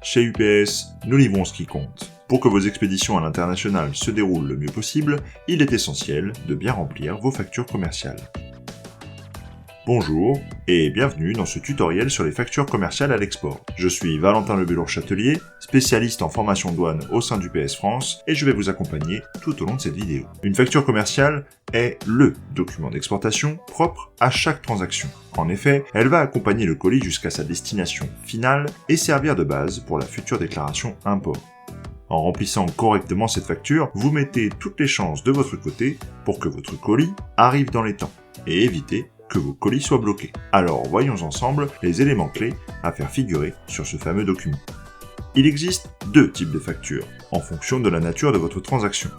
Chez UPS, nous livrons ce qui compte. Pour que vos expéditions à l'international se déroulent le mieux possible, il est essentiel de bien remplir vos factures commerciales. Bonjour et bienvenue dans ce tutoriel sur les factures commerciales à l'export. Je suis Valentin Lebelour-Châtelier, spécialiste en formation douane au sein d'UPS France et je vais vous accompagner tout au long de cette vidéo. Une facture commerciale est LE document d'exportation propre à chaque transaction. En effet, elle va accompagner le colis jusqu'à sa destination finale et servir de base pour la future déclaration import. En remplissant correctement cette facture, vous mettez toutes les chances de votre côté pour que votre colis arrive dans les temps et évitez que vos colis soient bloqués. Alors voyons ensemble les éléments clés à faire figurer sur ce fameux document. Il existe deux types de factures, en fonction de la nature de votre transaction.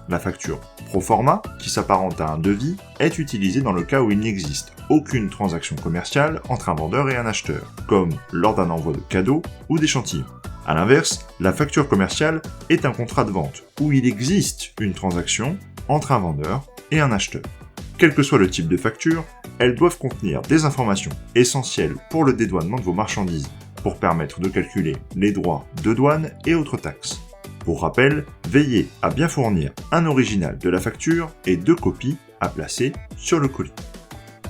La facture pro forma, qui s'apparente à un devis, est utilisée dans le cas où il n'existe aucune transaction commerciale entre un vendeur et un acheteur, comme lors d'un envoi de cadeaux ou d'échantillons. A l'inverse, la facture commerciale est un contrat de vente, où il existe une transaction entre un vendeur et un acheteur. Quel que soit le type de facture, elles doivent contenir des informations essentielles pour le dédouanement de vos marchandises, pour permettre de calculer les droits de douane et autres taxes. Pour rappel, veillez à bien fournir un original de la facture et 2 copies à placer sur le colis.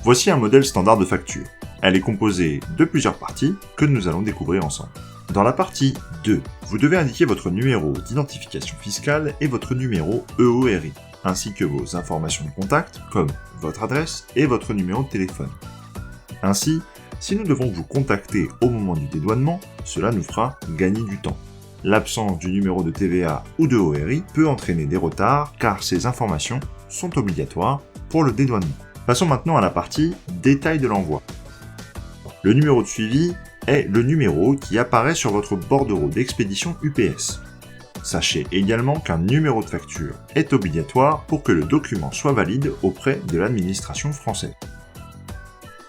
Voici un modèle standard de facture. Elle est composée de plusieurs parties que nous allons découvrir ensemble. Dans la partie 2, vous devez indiquer votre numéro d'identification fiscale et votre numéro EORI, ainsi que vos informations de contact, comme votre adresse et votre numéro de téléphone. Ainsi, si nous devons vous contacter au moment du dédouanement, cela nous fera gagner du temps. L'absence du numéro de TVA ou de ORI peut entraîner des retards, car ces informations sont obligatoires pour le dédouanement. Passons maintenant à la partie détail de l'envoi. Le numéro de suivi est le numéro qui apparaît sur votre bordereau d'expédition UPS. Sachez également qu'un numéro de facture est obligatoire pour que le document soit valide auprès de l'administration française.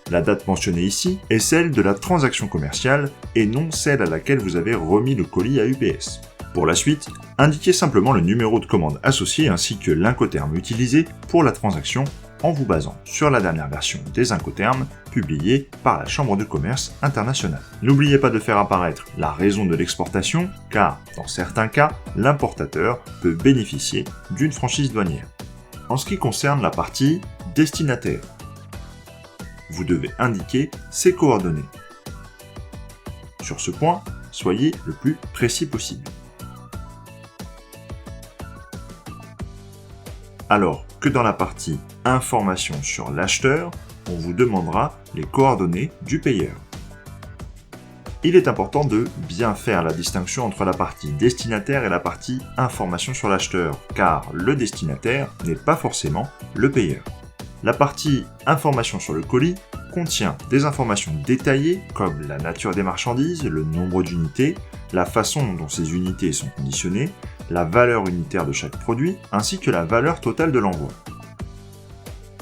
La date mentionnée ici est celle de la transaction commerciale et non celle à laquelle vous avez remis le colis à UPS. Pour la suite, indiquez simplement le numéro de commande associé ainsi que l'incoterm utilisé pour la transaction en vous basant sur la dernière version des incoterms publiée par la Chambre de commerce internationale. N'oubliez pas de faire apparaître la raison de l'exportation, car dans certains cas, l'importateur peut bénéficier d'une franchise douanière. En ce qui concerne la partie destinataire, vous devez indiquer ses coordonnées. Sur ce point, soyez le plus précis possible. Alors que dans la partie information sur l'acheteur, on vous demandera les coordonnées du payeur. Il est important de bien faire la distinction entre la partie destinataire et la partie information sur l'acheteur, car le destinataire n'est pas forcément le payeur. La partie information sur le colis contient des informations détaillées comme la nature des marchandises, le nombre d'unités, la façon dont ces unités sont conditionnées, la valeur unitaire de chaque produit, ainsi que la valeur totale de l'envoi.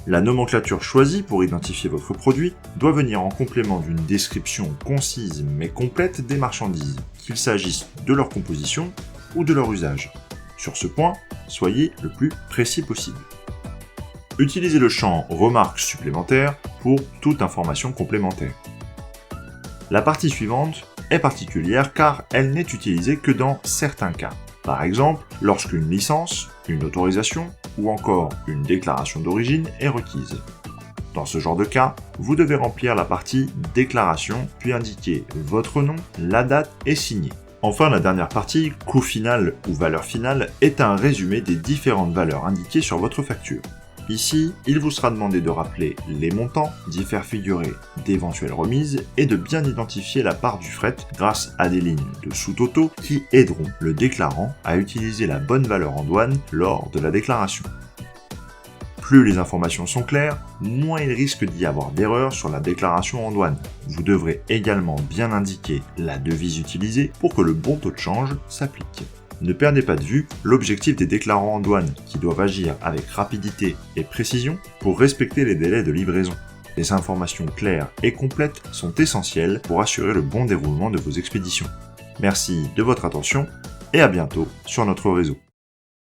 La nomenclature choisie pour identifier votre produit doit venir en complément d'une description concise mais complète des marchandises, qu'il s'agisse de leur composition ou de leur usage. Sur ce point, soyez le plus précis possible. Utilisez le champ « Remarques supplémentaires » pour toute information complémentaire. La partie suivante est particulière car elle n'est utilisée que dans certains cas. Par exemple, lorsqu'une licence, une autorisation ou encore une déclaration d'origine est requise. Dans ce genre de cas, vous devez remplir la partie « Déclaration » puis indiquer votre nom, la date et signer. Enfin, la dernière partie, coût final ou valeur finale, est un résumé des différentes valeurs indiquées sur votre facture. Ici, il vous sera demandé de rappeler les montants, d'y faire figurer d'éventuelles remises et de bien identifier la part du fret grâce à des lignes de sous-totaux qui aideront le déclarant à utiliser la bonne valeur en douane lors de la déclaration. Plus les informations sont claires, moins il risque d'y avoir d'erreurs sur la déclaration en douane. Vous devrez également bien indiquer la devise utilisée pour que le bon taux de change s'applique. Ne perdez pas de vue l'objectif des déclarants en douane qui doivent agir avec rapidité et précision pour respecter les délais de livraison. Les informations claires et complètes sont essentielles pour assurer le bon déroulement de vos expéditions. Merci de votre attention et à bientôt sur notre réseau.